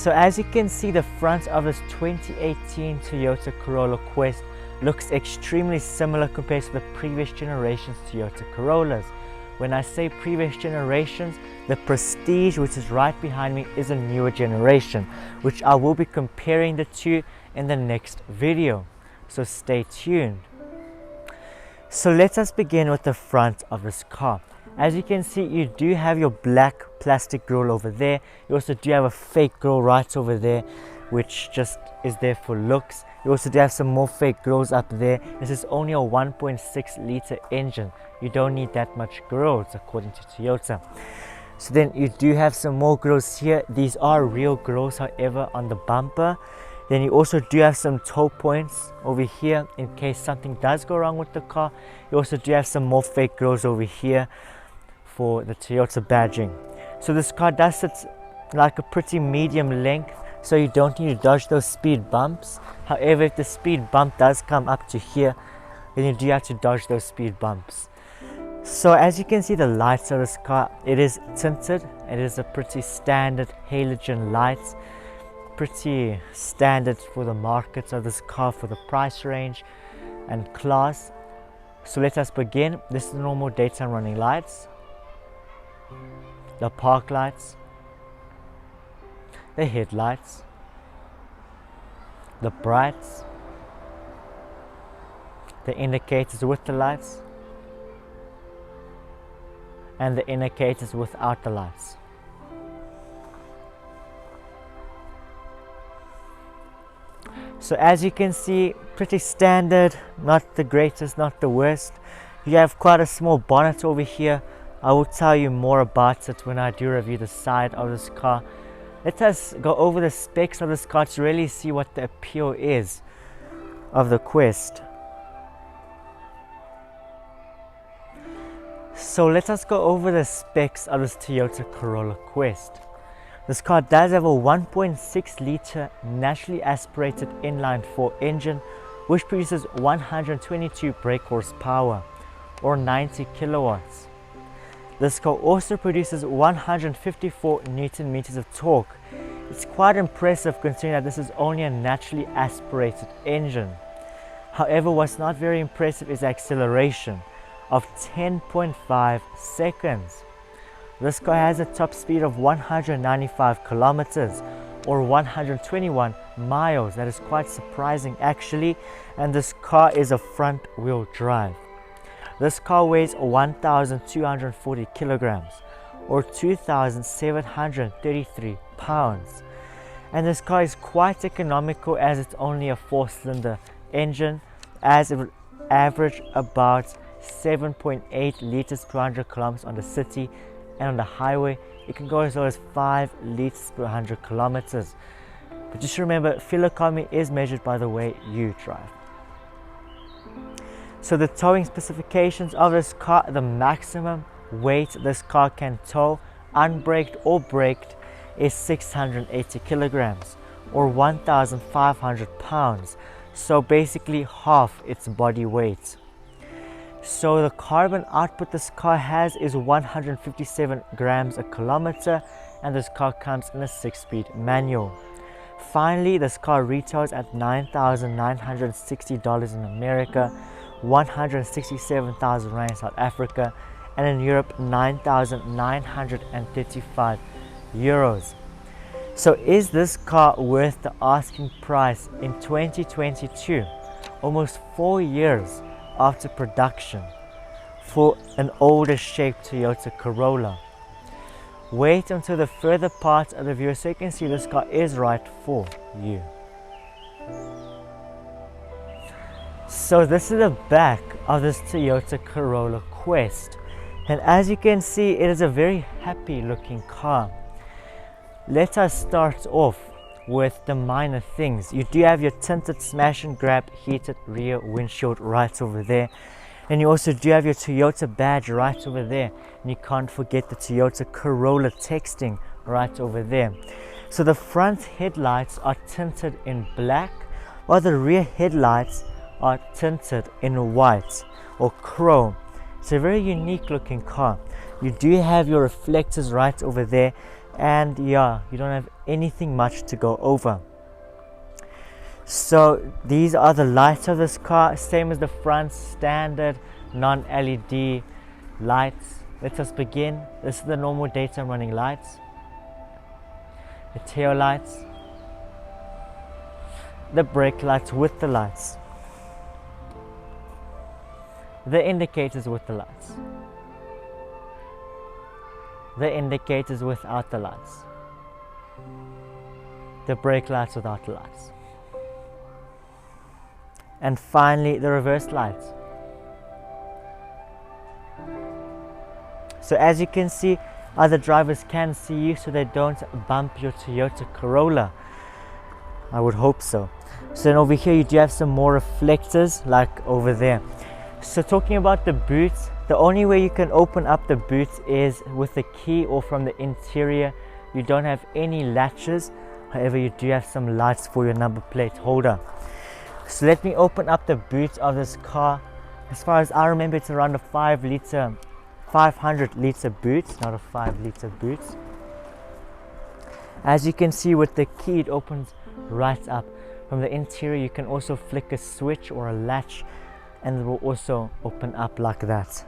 So as you can see, the front of this 2018 Toyota Corolla Quest looks extremely similar compared to the previous generation's Toyota Corollas. When I say previous generations, the Prestige, which is right behind me, is a newer generation, which I will be comparing the two in the next video. So stay tuned. So let us begin with the front of this car. As you can see, you do have your black plastic grille over there. You also do have a fake grille right over there, which just is there for looks. You also do have some more fake grills up there. This is only a 1.6 liter engine. You don't need that much grills according to Toyota. So then you do have some more grills here. These are real grills, however, on the bumper. Then you also do have some tow points over here in case something does go wrong with the car. You also do have some more fake grills over here for the Toyota badging. So this car does sit like a pretty medium length, so you don't need to dodge those speed bumps. However, if the speed bump does come up to here, then you do have to dodge those speed bumps. So as you can see, the lights of this car, it is tinted. It is a pretty standard halogen lights, pretty standard for the markets of this car, for the price range and class. So let us begin. This is the normal daytime running lights, the park lights, the headlights, the brights, the indicators with the lights, and the indicators without the lights. So as you can see, pretty standard, not the greatest, not the worst. You have quite a small bonnet over here. I will tell you more about it when I do review the side of this car. Let us go over the specs of this car to really see what the appeal is of the Quest. So let us go over the specs of this Toyota Corolla Quest. This car does have a 1.6 liter naturally aspirated inline 4 engine, which produces 122 brake horsepower or 90 kilowatts. This car also produces 154 Newton meters of torque. It's quite impressive considering that this is only a naturally aspirated engine. However, what's not very impressive is acceleration of 10.5 seconds. This car has a top speed of 195 kilometers or 121 miles. That is quite surprising actually, and this car is a front wheel drive. This car weighs 1,240 kilograms or 2,733 pounds. And this car is quite economical as it's only a 4-cylinder engine, as it will average about 7.8 liters per 100 kilometers on the city, and on the highway it can go as low as 5 liters per 100 kilometers. But just remember, fuel economy is measured by the way you drive. So the towing specifications of this car, the maximum weight this car can tow, unbraked or braked, is 680 kilograms or 1,500 pounds. So basically half its body weight. So the carbon output this car has is 157 grams a kilometer, and this car comes in a 6-speed manual. Finally, this car retails at $9,960 in America, 167,000 rand in South Africa, and in Europe 9,935 euros. So is this car worth the asking price in 2022, almost 4 years after production, for an older shaped Toyota Corolla? Wait until the further part of the video so you can see this car is right for you. So this is the back of this Toyota Corolla Quest, and as you can see, it is a very happy looking car. Let us start off with the minor things. You do have your tinted smash and grab heated rear windshield right over there, and you also do have your Toyota badge right over there, and you can't forget the Toyota Corolla texting right over there. So the front headlights are tinted in black, while the rear headlights are tinted in white or chrome. It's a very unique looking car. You do have your reflectors right over there, and yeah, you don't have anything much to go over. So these are the lights of this car, same as the front, standard non-LED lights. Let us begin. This is the normal daytime running lights, the tail lights, the brake lights with the lights, the indicators with the lights, the indicators without the lights, the brake lights without the lights, and finally the reverse lights. So as you can see, other drivers can see you, so they don't bump your Toyota Corolla. I would hope so. So then over here you do have some more reflectors like over there. So talking about the boot, the only way you can open up the boot is with the key or from the interior. You don't have any latches, however you do have some lights for your number plate holder. So let me open up the boot of this car. As far as I remember, it's around a 500 litre boot, not a 5 litre boot. As you can see with the key, it opens right up. From the interior you can also flick a switch or a latch and it will also open up like that.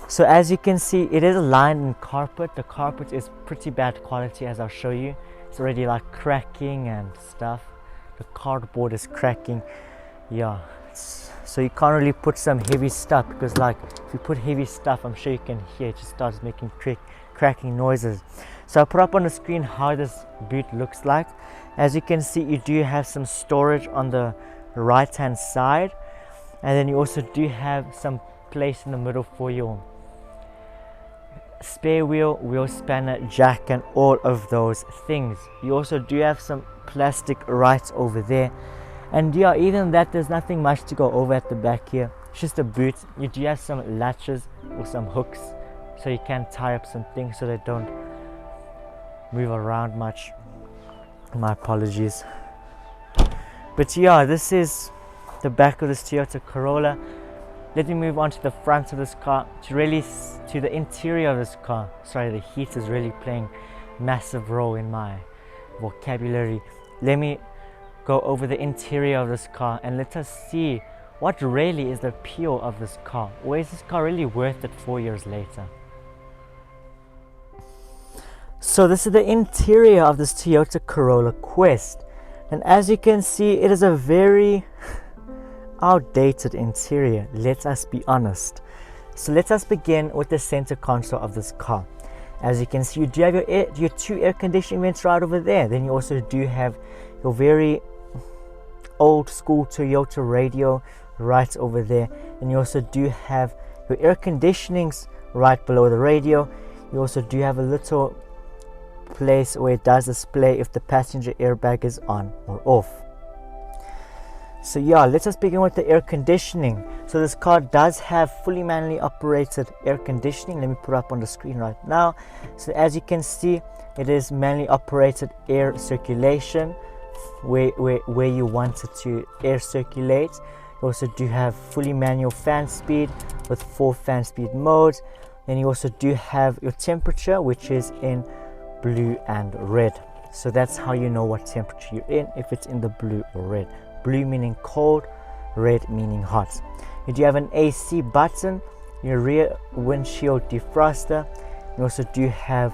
So as you can see, it is lined in carpet. The carpet is pretty bad quality, as I'll show you. It's already like cracking and stuff. The cardboard is cracking. Yeah, so you can't really put some heavy stuff, because like if you put heavy stuff, I'm sure you can hear it just starts making cracking noises. So I'll put up on the screen how this boot looks like. As you can see, you do have some storage on the right hand side, and then you also do have some place in the middle for your spare wheel, wheel spanner, jack, and all of those things. You also do have some plastic right over there, and yeah, even that, there's nothing much to go over at the back here. It's just a boot. You do have some latches or some hooks, so you can tie up some things so they don't move around much. My apologies. But yeah, this is the back of this Toyota Corolla. Let me move on to the front of this car, to the interior of this car. Sorry, the heat is really playing massive role in my vocabulary. Let me go over the interior of this car and let us see what really is the appeal of this car. Or is this car really worth it 4 years later? So this is the interior of this Toyota Corolla Quest, and as you can see, it is a very outdated interior, let us be honest. So let us begin with the center console of this car. As you can see, you do have your two air conditioning vents right over there. Then you also do have your very old school Toyota radio right over there, and you also do have your air conditionings right below the radio. You also do have a little place where it does display if the passenger airbag is on or off. So yeah, let us begin with the air conditioning. So this car does have fully manually operated air conditioning. Let me put up on the screen right now. So as you can see, it is manually operated air circulation where you want it to air circulate. You also do have fully manual fan speed with 4 fan speed modes. Then you also do have your temperature, which is in blue and red. So that's how you know what temperature you're in, if it's in the blue or red. Blue meaning cold, red meaning hot. You do have an AC button, your rear windshield defroster. You also do have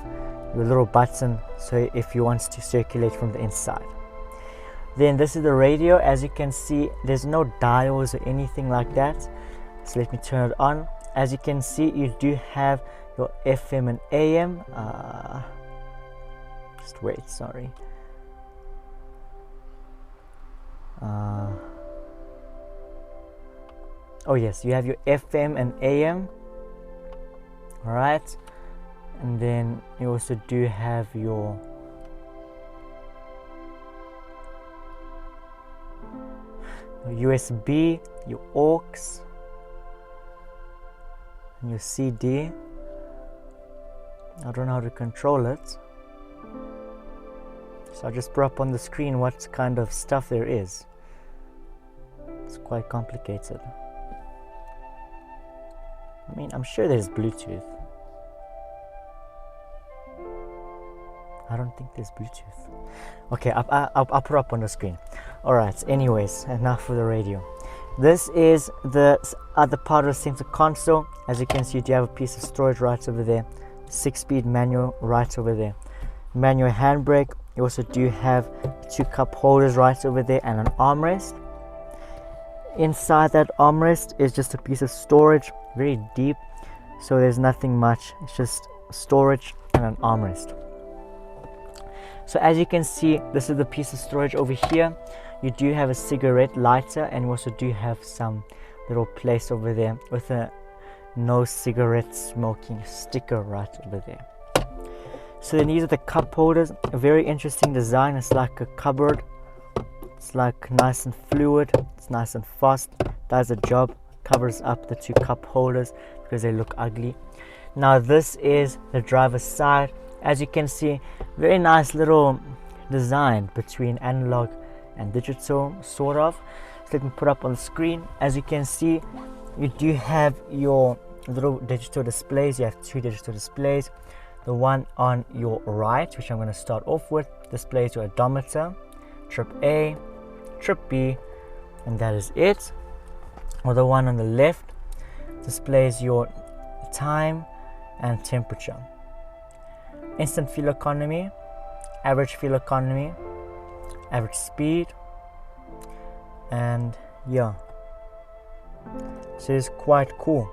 your little button, so if you want to circulate from the inside. Then this is the radio. As you can see, there's no dials or anything like that. So let me turn it on. As you can see, you do have your FM and AM. Just wait, sorry. Oh yes, you have your FM and AM. Alright, and then you also do have your USB, your aux, and your CD. I don't know how to control it, so I'll just put up on the screen what kind of stuff there is. It's quite complicated. I mean, I'm sure there's Bluetooth. I don't think there's Bluetooth. Okay, I'll put up on the screen. Alright, anyways, enough for the radio. This is the other part of the center console. As you can see, you do have a piece of storage right over there. 6-speed manual right over there. Manual handbrake. You also do have 2 cup holders right over there and an armrest. Inside that armrest is just a piece of storage, very deep, so there's nothing much. It's just storage and an armrest. So as you can see, this is the piece of storage over here. You do have a cigarette lighter, and you also do have some little place over there with a no cigarette smoking sticker right over there. So then these are the cup holders. A very interesting design. It's like a cupboard. It's like nice and fluid. It's nice and fast. Does a job. Covers up the 2 cup holders because they look ugly. Now this is the driver's side. As you can see, very nice little design between analog and digital, sort of. So let me put up on the screen. As you can see, you do have your little digital displays. You have 2 digital displays. The one on your right, which I'm going to start off with, displays your odometer, trip A, trip B, and that is it. Or the one on the left displays your time and temperature. Instant fuel economy, average fuel economy, average speed, and yeah, so it's quite cool.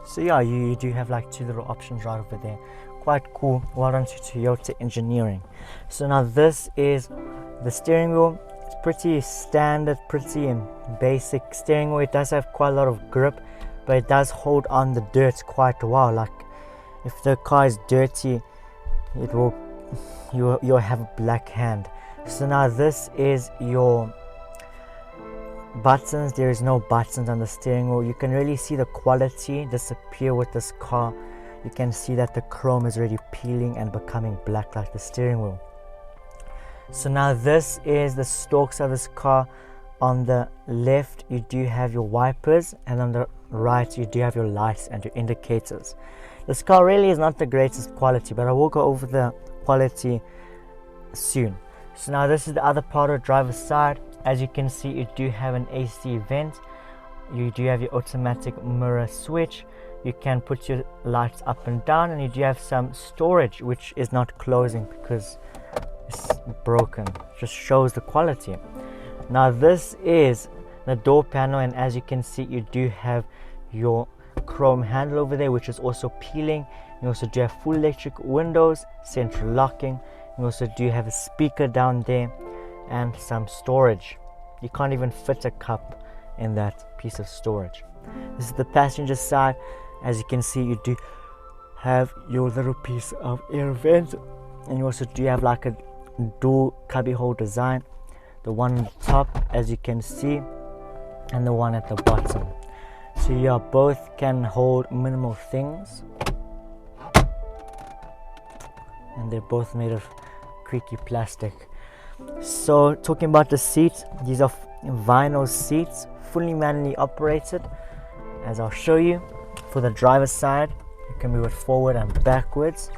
So yeah, you do have like 2 little options right over there. Quite cool. Well done to Toyota engineering. So now this is the steering wheel. It's pretty standard, pretty basic steering wheel. It does have quite a lot of grip, but it does hold on the dirt quite a while. Like if the car is dirty, it will you'll have a black hand. So now this is your buttons. There is no buttons on the steering wheel. You can really see the quality disappear with this car. You can see that the chrome is already peeling and becoming black like the steering wheel. So now this is the stalks of this car. On the left you do have your wipers, and on the right you do have your lights and your indicators. This car really is not the greatest quality, but I will go over the quality soon. So now this is the other part of the driver's side. As you can see, you do have an AC vent. You do have your automatic mirror switch. You can put your lights up and down, and you do have some storage which is not closing because it's broken. Just shows the quality. Now this is the door panel, and as you can see, you do have your chrome handle over there which is also peeling. You also do have full electric windows, central locking. You also do have a speaker down there and some storage. You can't even fit a cup in that piece of storage. This is the passenger side. As you can see, you do have your little piece of air vent, and you also do have like a dual cubby hole design. The one on the top, as you can see, and the one at the bottom. So yeah, both can hold minimal things, and they're both made of creaky plastic. So talking about the seats, these are vinyl seats, fully manually operated, as I'll show you. For the driver's side, you can move it forward and backwards,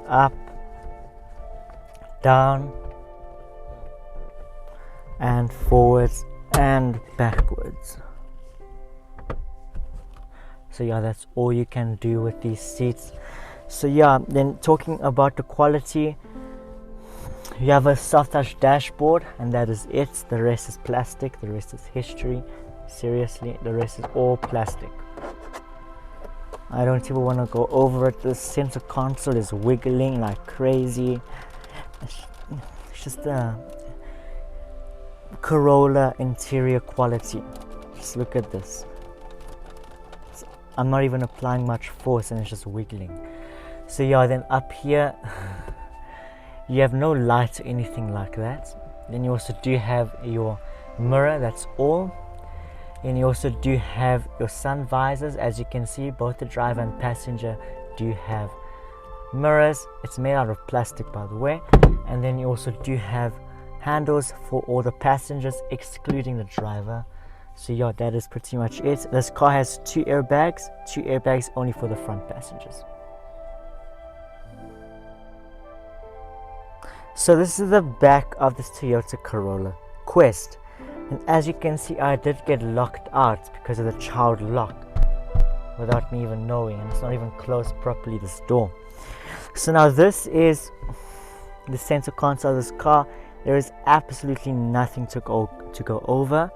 up, down, and forwards and backwards. So yeah, that's all you can do with these seats. So yeah, then talking about the quality, you have a soft touch dashboard, and that is it. The rest is plastic, the rest is history. Seriously, the rest is all plastic. I don't even want to go over it. The center console is wiggling like crazy. It's just a Corolla interior quality. Just look at this. I'm not even applying much force, and it's just wiggling. So yeah, then up here you have no light or anything like that. Then you also do have your mirror, that's all. And you also do have your sun visors. As you can see, both the driver and passenger do have mirrors. It's made out of plastic, by the way. And then you also do have handles for all the passengers, excluding the driver. So yeah, that is pretty much it. This car has 2 airbags only for the front passengers. So this is the back of this Toyota Corolla Quest, and as you can see, I did get locked out because of the child lock without me even knowing, and it's not even closed properly, this door. So now this is the center console of this car. There is absolutely nothing to go over.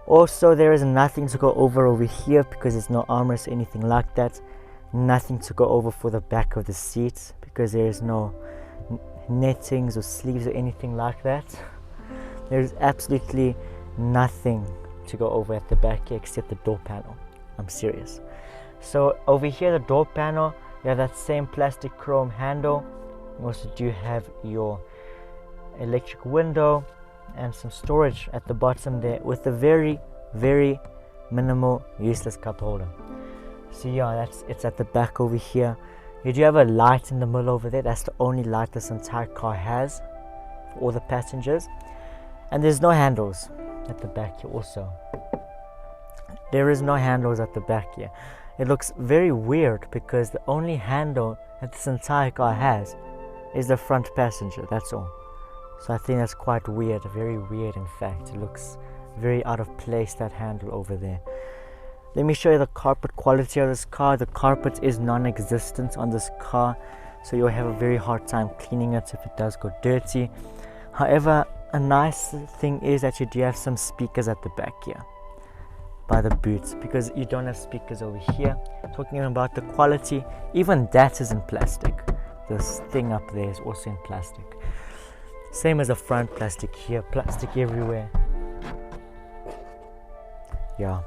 Also, there is nothing to go over here because there's no armrest or anything like that. Nothing to go over for the back of the seats because there is no nettings or sleeves or anything like that. There is absolutely nothing to go over at the back here except the door panel. I'm serious. So over here, the door panel, you have that same plastic chrome handle. You also do have your electric window and some storage at the bottom there with a very, very minimal useless cup holder. So yeah, it's at the back over here. You do have a light in the middle over there. That's the only light this entire car has for all the passengers. And there's no handles at the back here also. There is no handles at the back here. It looks very weird because the only handle that this entire car has is the front passenger, that's all. So I think that's quite weird, very weird in fact. It looks very out of place, that handle over there. Let me show you the carpet quality of this car. The carpet is non-existent on this car, so you'll have a very hard time cleaning it if it does go dirty. However, a nice thing is that you do have some speakers at the back here by the boot, because you don't have speakers over here. Talking about the quality, even that is in plastic. This thing up there is also in plastic. Same as the front, plastic here, plastic everywhere. Yeah,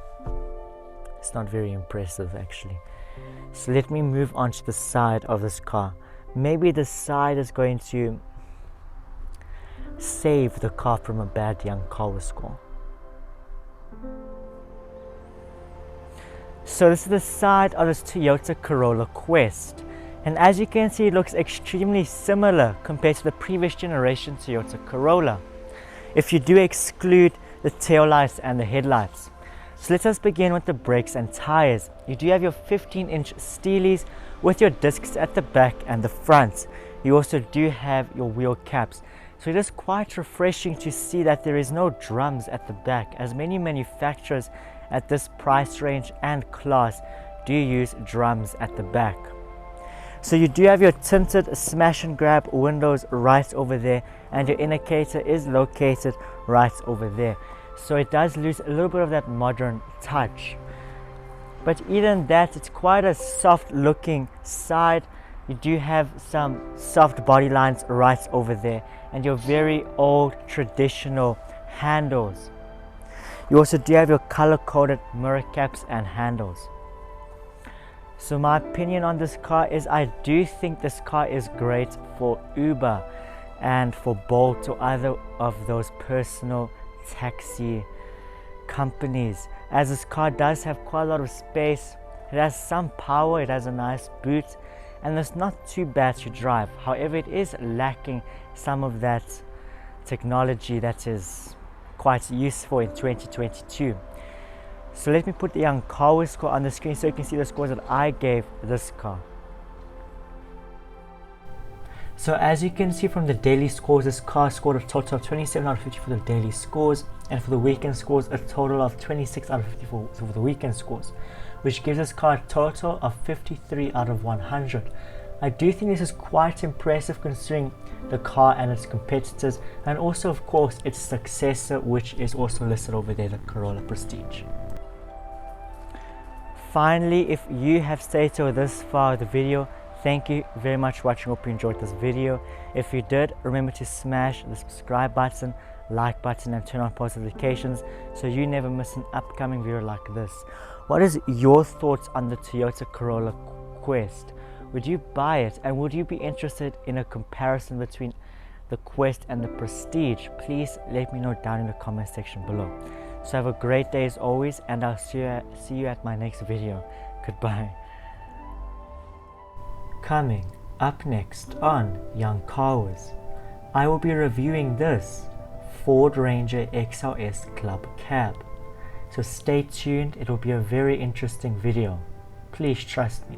it's not very impressive actually. So let me move on to the side of this car. Maybe the side is going to save the car from a bad young Car Wiz score. So this is the side of this Toyota Corolla Quest, and as you can see, it looks extremely similar compared to the previous generation Toyota Corolla, if you do exclude the taillights and the headlights. So let us begin with the brakes and tires. You do have your 15-inch steelies with your discs at the back and the front. You also do have your wheel caps. So it is quite refreshing to see that there is no drums at the back, as many manufacturers at this price range and class do use drums at the back. So you do have your tinted smash and grab windows right over there, and your indicator is located right over there. So it does lose a little bit of that modern touch. But even that, it's quite a soft looking side. You do have some soft body lines right over there, and your very old traditional handles. You also do have your color-coded mirror caps and handles. So my opinion on this car is I do think this car is great for Uber and for Bolt or either of those personal taxi companies, as this car does have quite a lot of space. It has some power, it has a nice boot, and it's not too bad to drive. However, it is lacking some of that technology that is quite useful in 2022. So let me put the young Car Wiz score on the screen so you can see the scores that I gave this car. So as you can see from the daily scores, this car scored a total of 27 out of 50 for the daily scores, and for the weekend scores a total of 26 out of 50 for the weekend scores, which gives this car a total of 53 out of 100. I do think this is quite impressive considering the car and its competitors, and also of course its successor, which is also listed over there, the Corolla Prestige. Finally, if you have stayed till this far of the video, thank you very much for watching. Hope you enjoyed this video. If you did, remember to smash the subscribe button, like button, and turn on post notifications so you never miss an upcoming video like this. What is your thoughts on the Toyota Corolla Quest? Would you buy it, and would you be interested in a comparison between the Quest and the Prestige? Please let me know down in the comment section below. So have a great day as always, and I'll see you at my next video. Goodbye. Coming up next on Young Car Wiz, I will be reviewing this Ford Ranger XRS Club Cab. So stay tuned, it will be a very interesting video. Please trust me.